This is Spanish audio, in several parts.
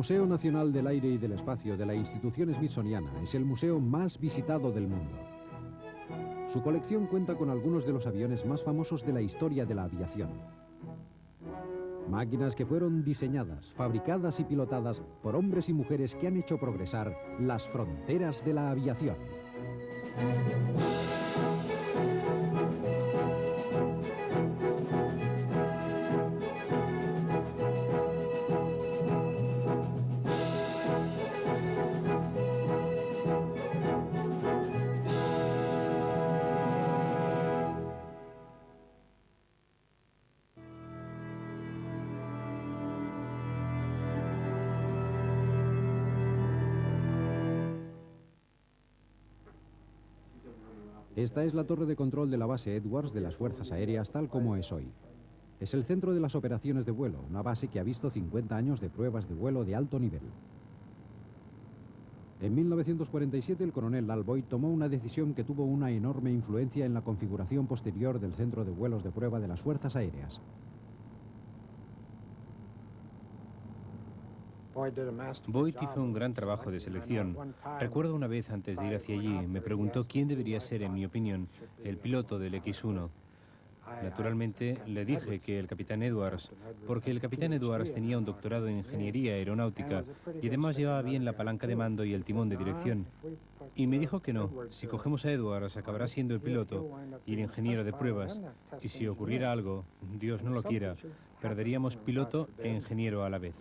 Museo Nacional del Aire y del Espacio de la institución smithsoniana es el museo más visitado del mundo. Su colección cuenta con algunos de los aviones más famosos de la historia de la aviación. Máquinas que fueron diseñadas, fabricadas y pilotadas por hombres y mujeres que han hecho progresar las fronteras de la aviación. Esta es la torre de control de la base Edwards de las Fuerzas Aéreas tal como es hoy. Es el centro de las operaciones de vuelo, una base que ha visto 50 años de pruebas de vuelo de alto nivel. En 1947 el coronel Lal Boyd tomó una decisión que tuvo una enorme influencia en la configuración posterior del centro de vuelos de prueba de las Fuerzas Aéreas. Boyd hizo un gran trabajo de selección. Recuerdo una vez antes de ir hacia allí, me preguntó quién debería ser, en mi opinión, el piloto del X-1. Naturalmente, le dije que el capitán Edwards, porque el capitán Edwards tenía un doctorado en ingeniería aeronáutica y además llevaba bien la palanca de mando y el timón de dirección. Y me dijo que no, si cogemos a Edwards acabará siendo el piloto y el ingeniero de pruebas. Y si ocurriera algo, Dios no lo quiera, perderíamos piloto e ingeniero a la vez.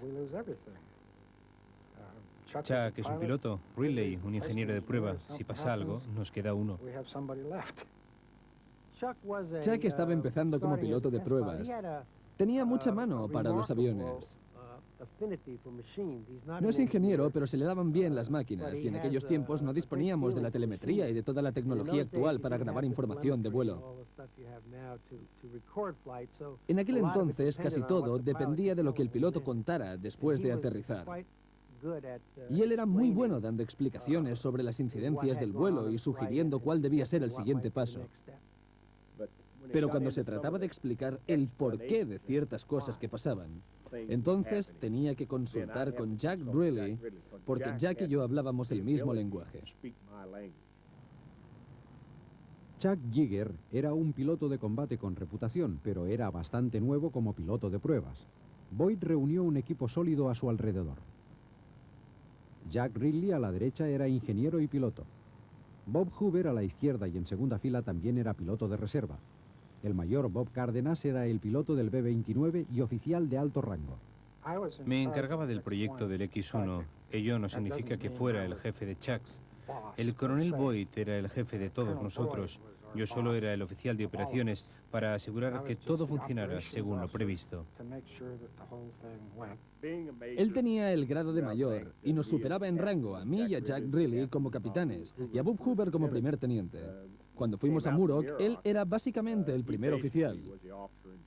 Chuck es un piloto, Ridley un ingeniero de prueba. Si pasa algo, nos queda uno. Chuck estaba empezando como piloto de pruebas. Tenía mucha mano para los aviones. No es ingeniero, pero se le daban bien las máquinas y en aquellos tiempos no disponíamos de la telemetría y de toda la tecnología actual para grabar información de vuelo. En aquel entonces casi todo dependía de lo que el piloto contara después de aterrizar. Y él era muy bueno dando explicaciones sobre las incidencias del vuelo y sugiriendo cuál debía ser el siguiente paso. Pero cuando se trataba de explicar el porqué de ciertas cosas que pasaban, entonces tenía que consultar con Jack Ridley, porque Jack y yo hablábamos el mismo lenguaje. Chuck Yeager era un piloto de combate con reputación, pero era bastante nuevo como piloto de pruebas. Boyd reunió un equipo sólido a su alrededor. Jack Ridley a la derecha era ingeniero y piloto. Bob Hoover a la izquierda y en segunda fila también era piloto de reserva. El mayor Bob Cárdenas era el piloto del B-29 y oficial de alto rango. Me encargaba del proyecto del X-1. Ello no significa que fuera el jefe de Chuck. El coronel Boyd era el jefe de todos nosotros. Yo solo era el oficial de operaciones para asegurar que todo funcionara según lo previsto. Él tenía el grado de mayor y nos superaba en rango a mí y a Jack Ridley como capitanes y a Bob Hoover como primer teniente. Cuando fuimos a Muroc, él era básicamente el primer oficial.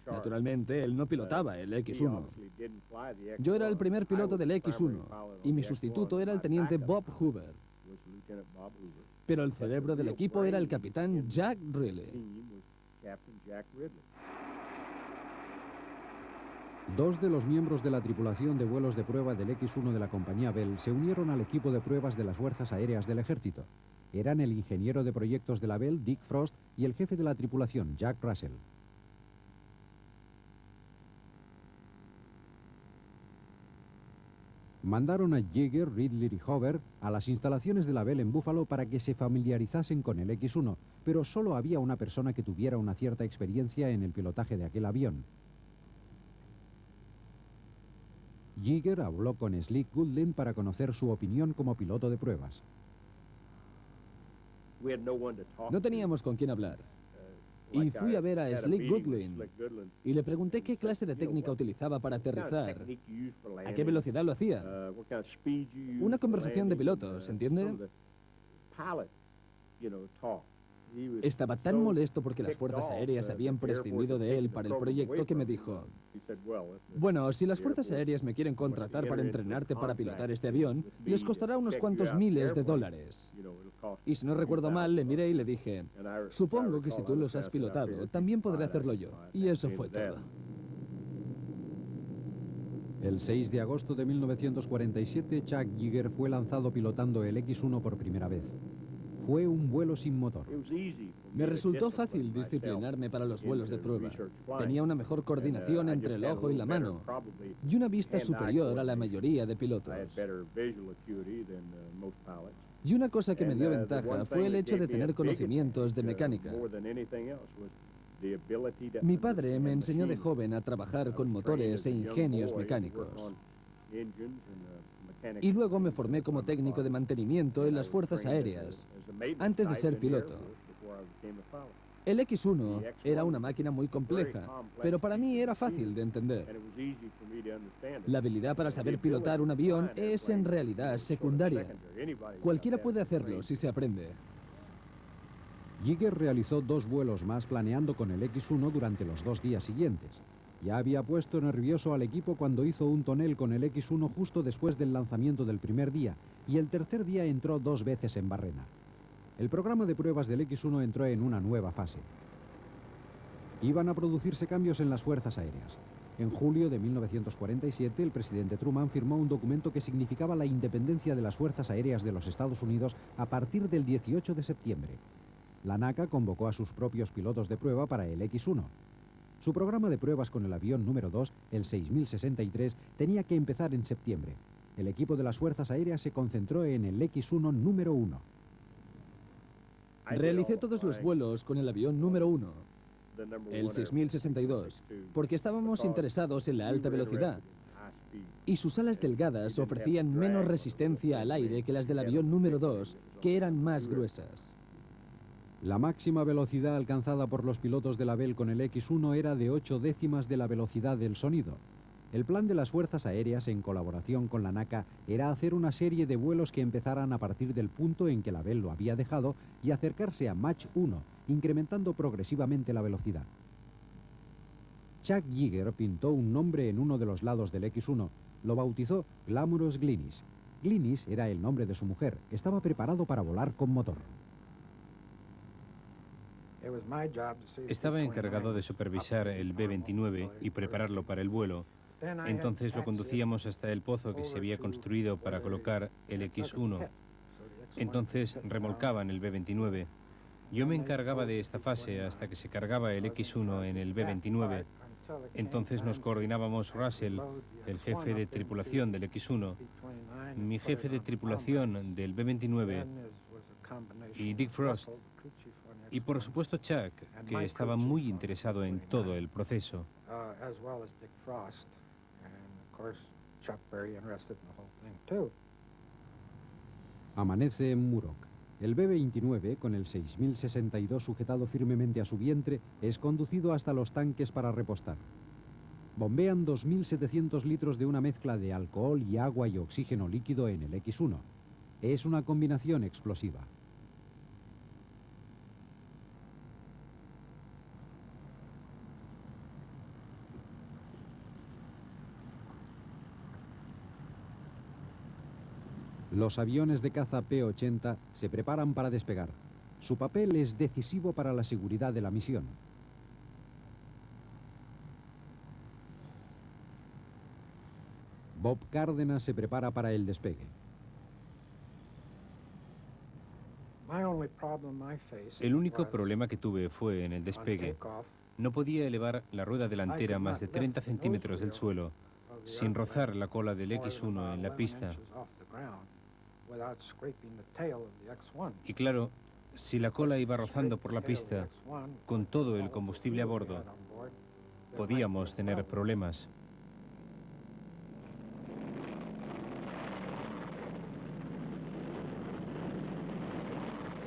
Naturalmente, él no pilotaba el X-1. Yo era el primer piloto del X-1 y mi sustituto era el teniente Bob Hoover. Pero el cerebro del equipo era el capitán Jack Ridley. Dos de los miembros de la tripulación de vuelos de prueba del X-1 de la compañía Bell se unieron al equipo de pruebas de las Fuerzas Aéreas del Ejército. Eran el ingeniero de proyectos de la Bell, Dick Frost, y el jefe de la tripulación, Jack Russell. Mandaron a Yeager, Ridley y Hoover a las instalaciones de la Bell en Buffalo para que se familiarizasen con el X-1, pero solo había una persona que tuviera una cierta experiencia en el pilotaje de aquel avión. Yeager habló con Slick Goodlin para conocer su opinión como piloto de pruebas. No teníamos con quién hablar. Y fui a ver a Slick Goodlin y le pregunté qué clase de técnica utilizaba para aterrizar, a qué velocidad lo hacía. Una conversación de pilotos, ¿entiende? Estaba tan molesto porque las Fuerzas Aéreas habían prescindido de él para el proyecto que me dijo: bueno, si las Fuerzas Aéreas me quieren contratar para entrenarte para pilotar este avión, les costará unos cuantos miles de dólares. Y si no recuerdo mal, le miré y le dije: supongo que si tú los has pilotado, también podré hacerlo yo. Y eso fue todo. El 6 de agosto de 1947, Chuck Yeager fue lanzado pilotando el X-1 por primera vez. Fue un vuelo sin motor. Me resultó fácil disciplinarme para los vuelos de prueba. Tenía una mejor coordinación entre el ojo y la mano y una vista superior a la mayoría de pilotos. Y una cosa que me dio ventaja fue el hecho de tener conocimientos de mecánica. Mi padre me enseñó de joven a trabajar con motores e ingenios mecánicos. Y luego me formé como técnico de mantenimiento en las fuerzas aéreas, antes de ser piloto. El X-1 era una máquina muy compleja, pero para mí era fácil de entender. La habilidad para saber pilotar un avión es en realidad secundaria. Cualquiera puede hacerlo si se aprende. Yeager realizó 2 vuelos más planeando con el X-1 durante los 2 días siguientes. Ya había puesto nervioso al equipo cuando hizo un tonel con el X-1 justo después del lanzamiento del primer día, y el tercer día entró 2 veces en barrena. El programa de pruebas del X-1 entró en una nueva fase. Iban a producirse cambios en las fuerzas aéreas. En julio de 1947, el presidente Truman firmó un documento que significaba la independencia de las fuerzas aéreas de los Estados Unidos a partir del 18 de septiembre. La NACA convocó a sus propios pilotos de prueba para el X-1. Su programa de pruebas con el avión número 2, el 6063, tenía que empezar en septiembre. El equipo de las fuerzas aéreas se concentró en el X-1 número 1. Realicé todos los vuelos con el avión número 1, el 6062, porque estábamos interesados en la alta velocidad. Y sus alas delgadas ofrecían menos resistencia al aire que las del avión número 2, que eran más gruesas. La máxima velocidad alcanzada por los pilotos de la Bell con el X-1 era de 8 décimas de la velocidad del sonido. El plan de las fuerzas aéreas, en colaboración con la NACA, era hacer una serie de vuelos que empezaran a partir del punto en que la Bell lo había dejado y acercarse a Mach 1, incrementando progresivamente la velocidad. Chuck Yeager pintó un nombre en uno de los lados del X-1. Lo bautizó Glamorous Glynis. Glynis era el nombre de su mujer. Estaba preparado para volar con motor. Estaba encargado de supervisar el B-29 y prepararlo para el vuelo. Entonces lo conducíamos hasta el pozo que se había construido para colocar el X-1. Entonces remolcaban el B-29. Yo me encargaba de esta fase hasta que se cargaba el X-1 en el B-29. Entonces nos coordinábamos Russell, el jefe de tripulación del X-1, mi jefe de tripulación del B-29 y Dick Frost. Y por supuesto Chuck, que estaba muy interesado en todo el proceso. Amanece en Muroc. El B-29, con el 6062 sujetado firmemente a su vientre, es conducido hasta los tanques para repostar. Bombean 2.700 litros de una mezcla de alcohol y agua y oxígeno líquido en el X-1. Es una combinación explosiva. Los aviones de caza P-80 se preparan para despegar. Su papel es decisivo para la seguridad de la misión. Bob Cárdenas se prepara para el despegue. El único problema que tuve fue en el despegue. No podía elevar la rueda delantera más de 30 centímetros del suelo, sin rozar la cola del X-1 en la pista. Y claro, si la cola iba rozando por la pista, con todo el combustible a bordo, podíamos tener problemas.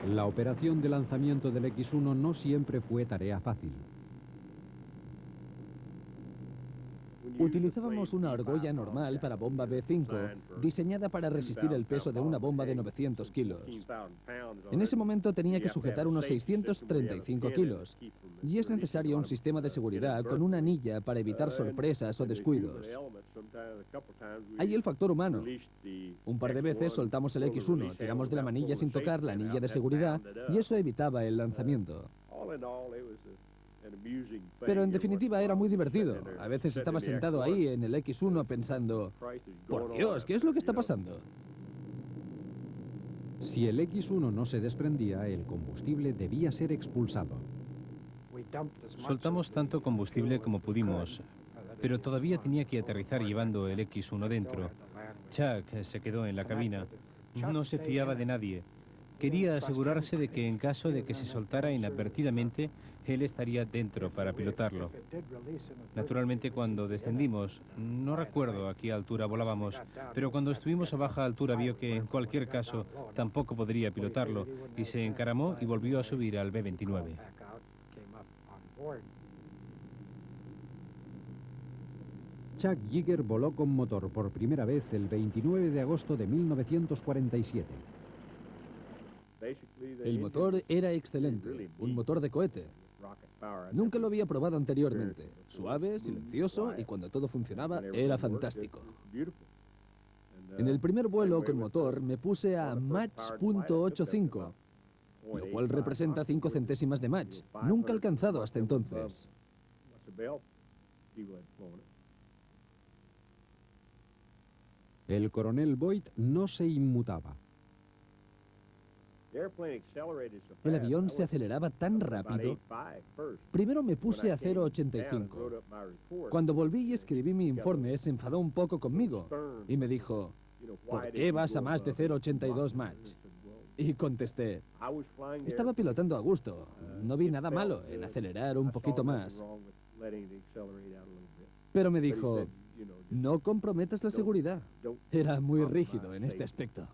La operación de lanzamiento del X-1 no siempre fue tarea fácil. Utilizábamos una argolla normal para bomba B-5, diseñada para resistir el peso de una bomba de 900 kilos. En ese momento tenía que sujetar unos 635 kilos, y es necesario un sistema de seguridad con una anilla para evitar sorpresas o descuidos. Hay el factor humano. Un par de veces soltamos el X-1, tiramos de la manilla sin tocar la anilla de seguridad, y eso evitaba el lanzamiento. Pero en definitiva era muy divertido. A veces estaba sentado ahí en el X1 pensando, por Dios, ¿qué es lo que está pasando? Si el X1 no se desprendía, el combustible debía ser expulsado. Soltamos tanto combustible como pudimos, pero todavía tenía que aterrizar llevando el X1 dentro. Chuck se quedó en la cabina. No se fiaba de nadie. Quería asegurarse de que en caso de que se soltara inadvertidamente, él estaría dentro para pilotarlo. Naturalmente, cuando descendimos, no recuerdo a qué altura volábamos, pero cuando estuvimos a baja altura vio que en cualquier caso tampoco podría pilotarlo y se encaramó y volvió a subir al B-29. Chuck Yeager voló con motor por primera vez el 29 de agosto de 1947. El motor era excelente, un motor de cohete. Nunca lo había probado anteriormente. Suave, silencioso y cuando todo funcionaba era fantástico. En el primer vuelo con motor me puse a Mach .85, lo cual representa 5 centésimas de Mach. Nunca alcanzado hasta entonces. El coronel Boyd no se inmutaba. El avión se aceleraba tan rápido. Primero me puse a 0,85. Cuando volví y escribí mi informe, se enfadó un poco conmigo y me dijo, ¿por qué vas a más de 0,82 Mach? Y contesté, estaba pilotando a gusto. No vi nada malo en acelerar un poquito más. Pero me dijo, no comprometas la seguridad. Era muy rígido en este aspecto.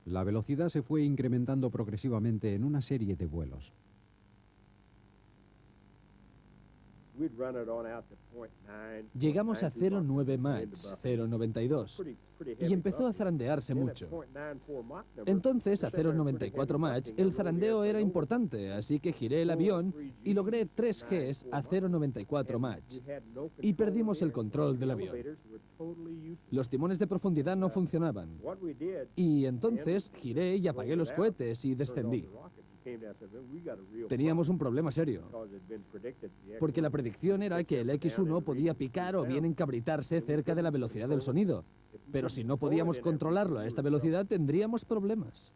La velocidad se fue incrementando progresivamente en una serie de vuelos. Llegamos a 0,9 Mach, 0,92, y empezó a zarandearse mucho. Entonces, a 0,94 Mach, el zarandeo era importante, así que giré el avión y logré 3 Gs a 0,94 Mach. Y perdimos el control del avión. Los timones de profundidad no funcionaban. Y entonces giré y apagué los cohetes y descendí. Teníamos un problema serio, porque la predicción era que el X1 podía picar o bien encabritarse cerca de la velocidad del sonido. Pero si no podíamos controlarlo a esta velocidad, tendríamos problemas.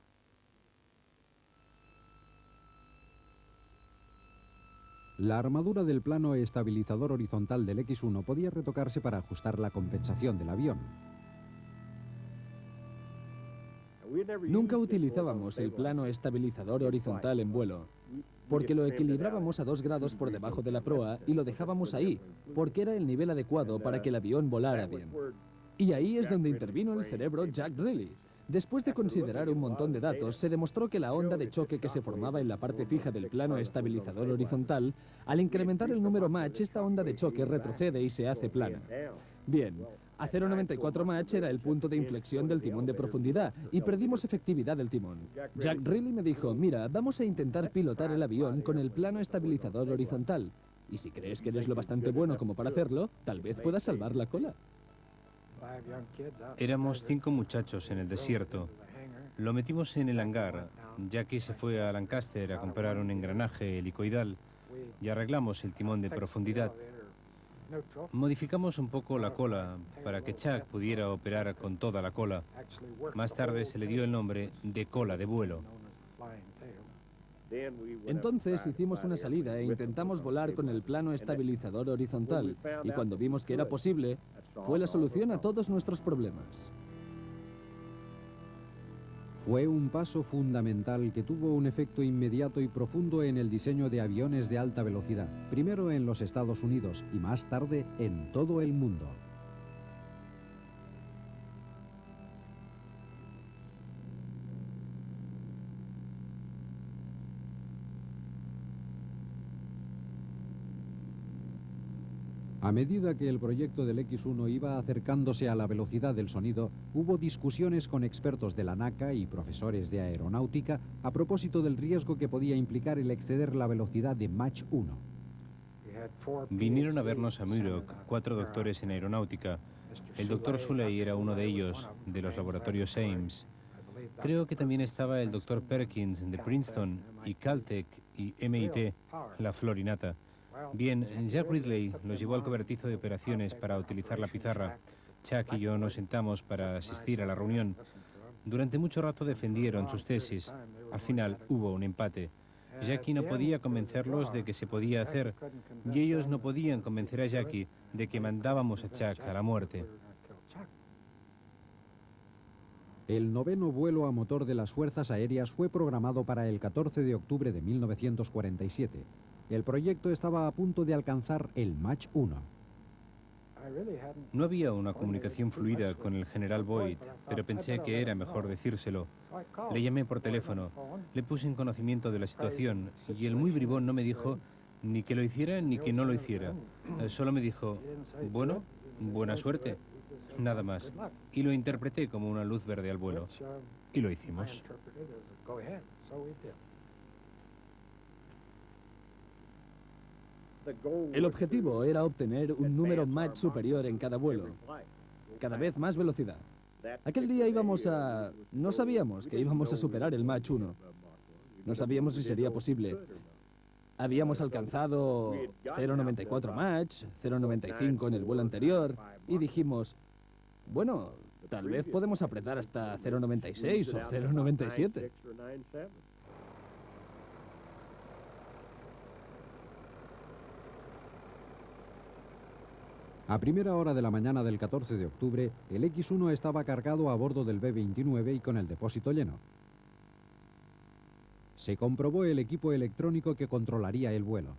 La armadura del plano estabilizador horizontal del X1 podía retocarse para ajustar la compensación del avión. Nunca utilizábamos el plano estabilizador horizontal en vuelo, porque lo equilibrábamos a 2 grados por debajo de la proa y lo dejábamos ahí, porque era el nivel adecuado para que el avión volara bien. Y ahí es donde intervino el cerebro Jack Riley. Después de considerar un montón de datos, se demostró que la onda de choque que se formaba en la parte fija del plano estabilizador horizontal, al incrementar el número Mach, esta onda de choque retrocede y se hace plana. Bien, a 0,94 Mach era el punto de inflexión del timón de profundidad y perdimos efectividad del timón. Jack Riley me dijo, mira, vamos a intentar pilotar el avión con el plano estabilizador horizontal. Y si crees que eres lo bastante bueno como para hacerlo, tal vez puedas salvar la cola. Éramos 5 muchachos en el desierto. Lo metimos en el hangar. Jackie se fue a Lancaster a comprar un engranaje helicoidal y arreglamos el timón de profundidad. Modificamos un poco la cola para que Chuck pudiera operar con toda la cola. Más tarde se le dio el nombre de cola de vuelo. Entonces hicimos una salida e intentamos volar con el plano estabilizador horizontal, y cuando vimos que era posible, fue la solución a todos nuestros problemas. Fue un paso fundamental que tuvo un efecto inmediato y profundo en el diseño de aviones de alta velocidad, primero en los Estados Unidos y más tarde en todo el mundo. A medida que el proyecto del X1 iba acercándose a la velocidad del sonido, hubo discusiones con expertos de la NACA y profesores de aeronáutica a propósito del riesgo que podía implicar el exceder la velocidad de Mach 1. Vinieron a vernos a Muroc 4 doctores en aeronáutica. El doctor Suley era uno de ellos, de los laboratorios Ames. Creo que también estaba el Dr. Perkins de Princeton y Caltech y MIT, la Florinata. Bien, Jack Ridley los llevó al cobertizo de operaciones para utilizar la pizarra. Chuck y yo nos sentamos para asistir a la reunión. Durante mucho rato defendieron sus tesis. Al final hubo un empate. Jackie no podía convencerlos de que se podía hacer, y ellos no podían convencer a Jackie de que mandábamos a Chuck a la muerte. El 9º vuelo a motor de las Fuerzas Aéreas fue programado para el 14 de octubre de 1947. El proyecto estaba a punto de alcanzar el Mach 1. No había una comunicación fluida con el general Boyd, pero pensé que era mejor decírselo. Le llamé por teléfono, le puse en conocimiento de la situación, y el muy bribón no me dijo ni que lo hiciera ni que no lo hiciera. Solo me dijo, bueno, buena suerte, nada más. Y lo interpreté como una luz verde al vuelo. Y lo hicimos. El objetivo era obtener un número Mach superior en cada vuelo, cada vez más velocidad. Aquel día no sabíamos que íbamos a superar el Mach 1. No sabíamos si sería posible. Habíamos alcanzado 0,94 Mach, 0,95 en el vuelo anterior, y dijimos, bueno, tal vez podemos apretar hasta 0,96 o 0,97. A primera hora de la mañana del 14 de octubre, el X-1 estaba cargado a bordo del B-29 y con el depósito lleno. Se comprobó el equipo electrónico que controlaría el vuelo.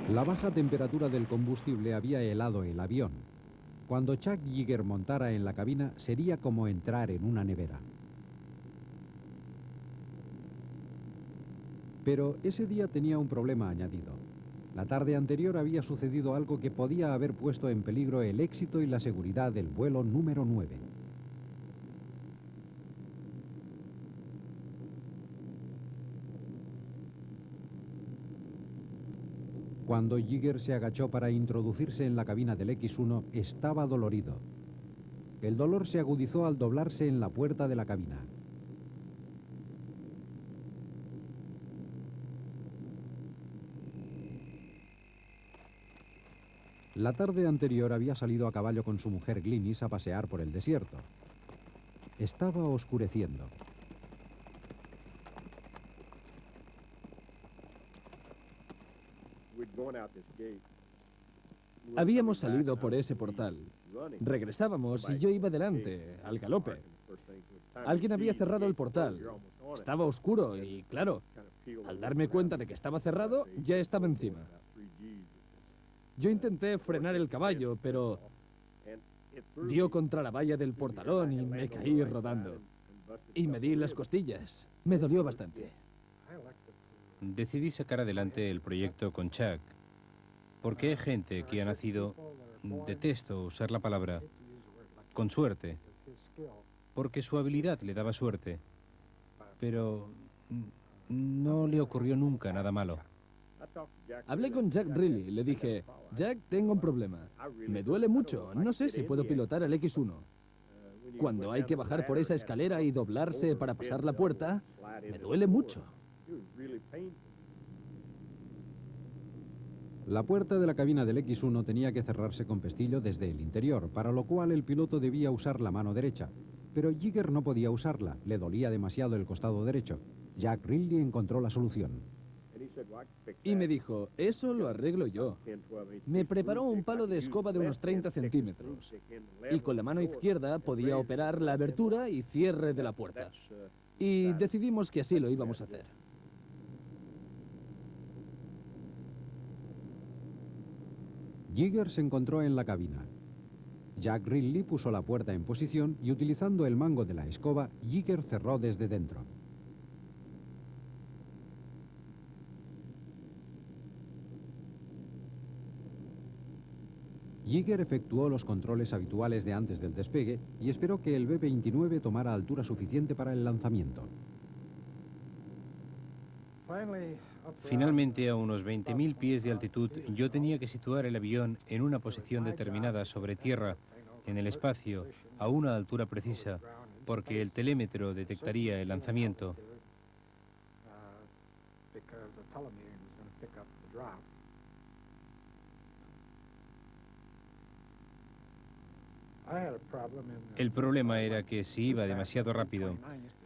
La baja temperatura del combustible había helado el avión. Cuando Chuck Yeager montara en la cabina, sería como entrar en una nevera. Pero ese día tenía un problema añadido. La tarde anterior había sucedido algo que podía haber puesto en peligro el éxito y la seguridad del vuelo número 9. Cuando Yeager se agachó para introducirse en la cabina del X-1, estaba dolorido. El dolor se agudizó al doblarse en la puerta de la cabina. La tarde anterior había salido a caballo con su mujer Glynis a pasear por el desierto. Estaba oscureciendo. Habíamos salido por ese portal. Regresábamos y yo iba delante, al galope. Alguien había cerrado el portal. Estaba oscuro y, claro, al darme cuenta de que estaba cerrado, ya estaba encima. Yo intenté frenar el caballo, pero dio contra la valla del portalón y me caí rodando. Y me di las costillas. Me dolió bastante. Decidí sacar adelante el proyecto con Chuck, porque hay gente que ha nacido, detesto usar la palabra, con suerte, porque su habilidad le daba suerte, pero no le ocurrió nunca nada malo. Hablé con Jack Riley, le dije, Jack, tengo un problema. Me duele mucho, no sé si puedo pilotar el X-1. Cuando hay que bajar por esa escalera y doblarse para pasar la puerta, me duele mucho. La puerta de la cabina del X-1 tenía que cerrarse con pestillo desde el interior, para lo cual el piloto debía usar la mano derecha. Pero Yeager no podía usarla, le dolía demasiado el costado derecho. Jack Riley encontró la solución. Y me dijo, eso lo arreglo yo. Me preparó un palo de escoba de unos 30 centímetros. Y con la mano izquierda podía operar la abertura y cierre de la puerta. Y decidimos que así lo íbamos a hacer. Yeager se encontró en la cabina. Jack Ridley puso la puerta en posición y utilizando el mango de la escoba, Yeager cerró desde dentro. Yeager efectuó los controles habituales de antes del despegue y esperó que el B-29 tomara altura suficiente para el lanzamiento. Finalmente, a unos 20.000 pies de altitud, yo tenía que situar el avión en una posición determinada sobre tierra, en el espacio, a una altura precisa, porque el telémetro detectaría el lanzamiento. El problema era que si iba demasiado rápido,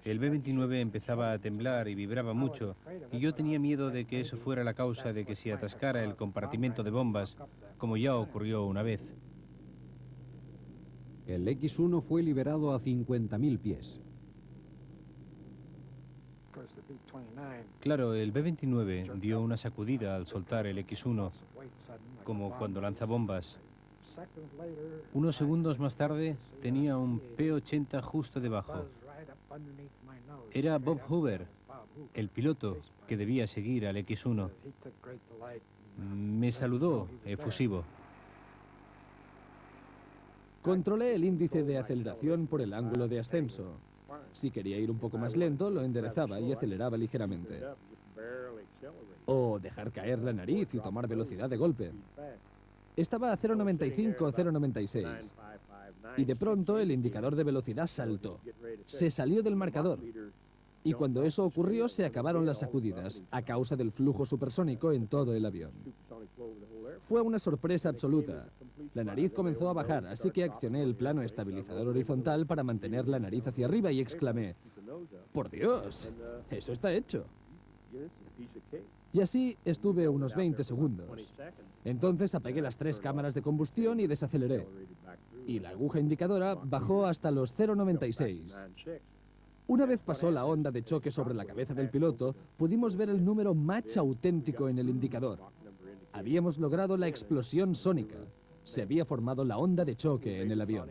el B-29 empezaba a temblar y vibraba mucho, y yo tenía miedo de que eso fuera la causa de que se atascara el compartimento de bombas, como ya ocurrió una vez. El X-1 fue liberado a 50.000 pies. Claro, el B-29 dio una sacudida al soltar el X-1, como cuando lanza bombas. Unos segundos más tarde, tenía un P-80 justo debajo. Era Bob Hoover, el piloto que debía seguir al X-1. Me saludó efusivo. Controlé el índice de aceleración por el ángulo de ascenso. Si quería ir un poco más lento, lo enderezaba y aceleraba ligeramente. O dejar caer la nariz y tomar velocidad de golpe. Estaba a 0,95 o 0,96. Y de pronto el indicador de velocidad saltó. Se salió del marcador. Y cuando eso ocurrió, se acabaron las sacudidas, a causa del flujo supersónico en todo el avión. Fue una sorpresa absoluta. La nariz comenzó a bajar, así que accioné el plano estabilizador horizontal para mantener la nariz hacia arriba y exclamé: ¡por Dios! ¡Eso está hecho! Y así estuve unos 20 segundos. Entonces apagué las 3 cámaras de combustión y desaceleré. Y la aguja indicadora bajó hasta los 0,96. Una vez pasó la onda de choque sobre la cabeza del piloto, pudimos ver el número Mach auténtico en el indicador. Habíamos logrado la explosión sónica. Se había formado la onda de choque en el avión.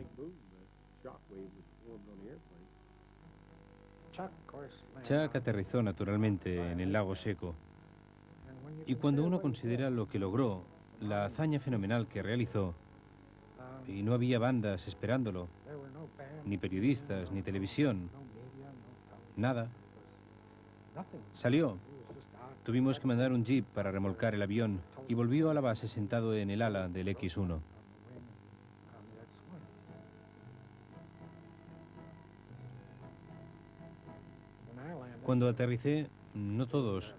Chuck aterrizó naturalmente en el lago seco. Y cuando uno considera lo que logró, la hazaña fenomenal que realizó, y no había bandas esperándolo, ni periodistas, ni televisión, nada. Salió. Tuvimos que mandar un jeep para remolcar el avión y volvió a la base sentado en el ala del X-1. Cuando aterricé, no todos,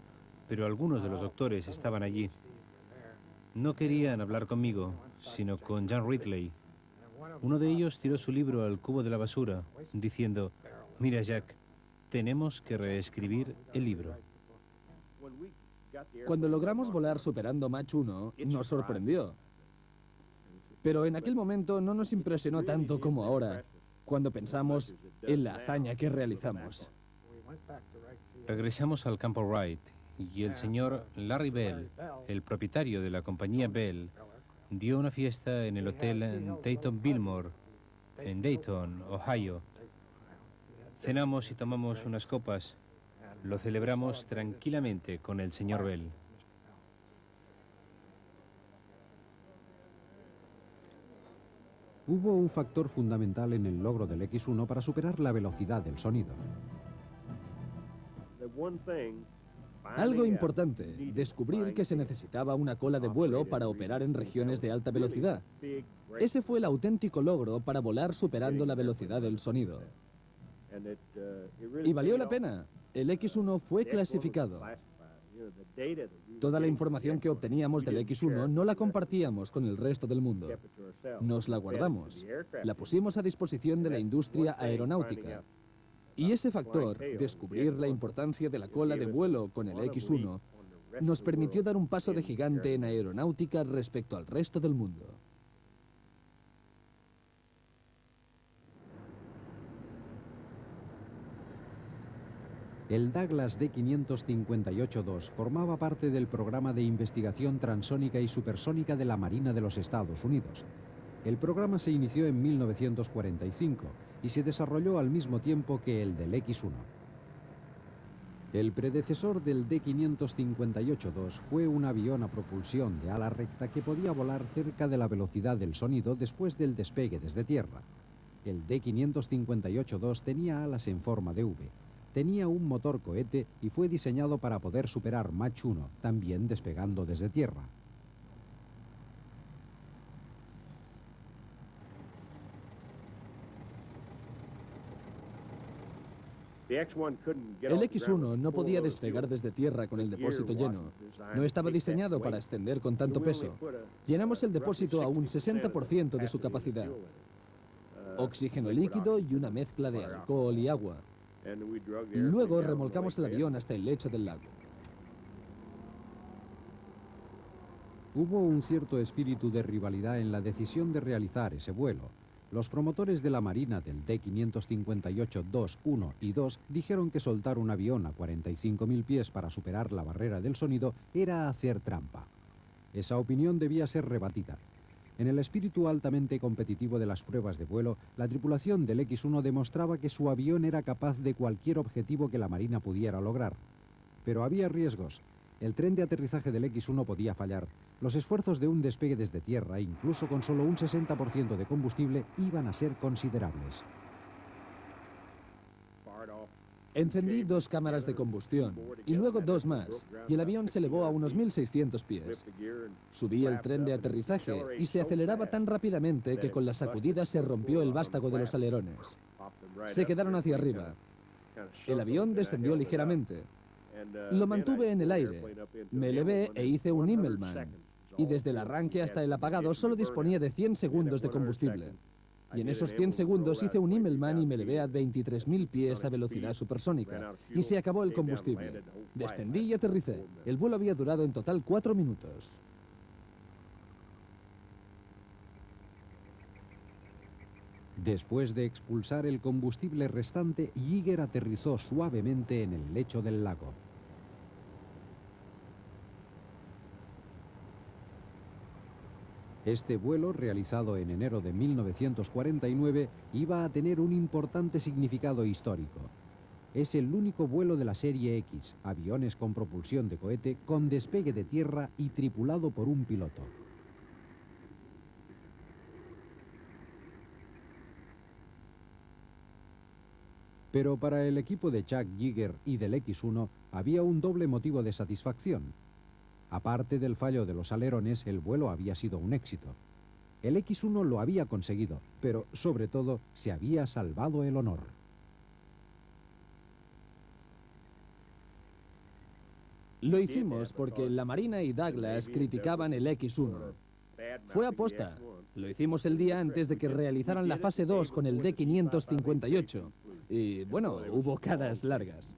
pero algunos de los doctores estaban allí. No querían hablar conmigo, sino con John Ridley. Uno de ellos tiró su libro al cubo de la basura, diciendo: «Mira, Jack, tenemos que reescribir el libro». Cuando logramos volar superando Mach 1, nos sorprendió. Pero en aquel momento no nos impresionó tanto como ahora, cuando pensamos en la hazaña que realizamos. Regresamos al campo Wright y el señor Larry Bell, el propietario de la compañía Bell, dio una fiesta en el hotel Dayton Biltmore, en Dayton, Ohio. Cenamos y tomamos unas copas. Lo celebramos tranquilamente con el señor Bell. Hubo un factor fundamental en el logro del X-1 para superar la velocidad del sonido. Algo importante, descubrir que se necesitaba una cola de vuelo para operar en regiones de alta velocidad. Ese fue el auténtico logro para volar superando la velocidad del sonido. Y valió la pena. El X-1 fue clasificado. Toda la información que obteníamos del X-1 no la compartíamos con el resto del mundo. Nos la guardamos. La pusimos a disposición de la industria aeronáutica. Y ese factor, descubrir la importancia de la cola de vuelo con el X-1, nos permitió dar un paso de gigante en aeronáutica respecto al resto del mundo. El Douglas D-558-2 formaba parte del programa de investigación transónica y supersónica de la Marina de los Estados Unidos. El programa se inició en 1945 y se desarrolló al mismo tiempo que el del X-1. El predecesor del D-558-2 fue un avión a propulsión de ala recta que podía volar cerca de la velocidad del sonido después del despegue desde tierra. El D-558-2 tenía alas en forma de V. Tenía un motor cohete y fue diseñado para poder superar Mach 1, también despegando desde tierra. El X-1 no podía despegar desde tierra con el depósito lleno. No estaba diseñado para ascender con tanto peso. Llenamos el depósito a un 60% de su capacidad. Oxígeno líquido y una mezcla de alcohol y agua. Luego remolcamos el avión hasta el lecho del lago. Hubo un cierto espíritu de rivalidad en la decisión de realizar ese vuelo. Los promotores de la Marina del D-558-2, 1 y 2 dijeron que soltar un avión a 45.000 pies para superar la barrera del sonido era hacer trampa. Esa opinión debía ser rebatida. En el espíritu altamente competitivo de las pruebas de vuelo, la tripulación del X-1 demostraba que su avión era capaz de cualquier objetivo que la Marina pudiera lograr. Pero había riesgos. El tren de aterrizaje del X-1 podía fallar. Los esfuerzos de un despegue desde tierra, incluso con solo un 60% de combustible, iban a ser considerables. Encendí 2 cámaras de combustión y luego 2 más, y el avión se elevó a unos 1.600 pies. Subí el tren de aterrizaje y se aceleraba tan rápidamente que con la sacudida se rompió el vástago de los alerones. Se quedaron hacia arriba. El avión descendió ligeramente. Lo mantuve en el aire. Me elevé e hice un Immelmann. Y desde el arranque hasta el apagado solo disponía de 100 segundos de combustible. Y en esos 100 segundos hice un Immelmann y me elevé a 23.000 pies a velocidad supersónica. Y se acabó el combustible. Descendí y aterricé. El vuelo había durado en total 4 minutos. Después de expulsar el combustible restante, Yeager aterrizó suavemente en el lecho del lago. Este vuelo, realizado en enero de 1949, iba a tener un importante significado histórico. Es el único vuelo de la serie X, aviones con propulsión de cohete, con despegue de tierra y tripulado por un piloto. Pero para el equipo de Chuck Yeager y del X-1 había un doble motivo de satisfacción. Aparte del fallo de los alerones, el vuelo había sido un éxito. El X-1 lo había conseguido, pero sobre todo se había salvado el honor. Lo hicimos porque la Marina y Douglas criticaban el X-1. Fue aposta. Lo hicimos el día antes de que realizaran la fase 2 con el D-558. Y bueno, hubo caras largas.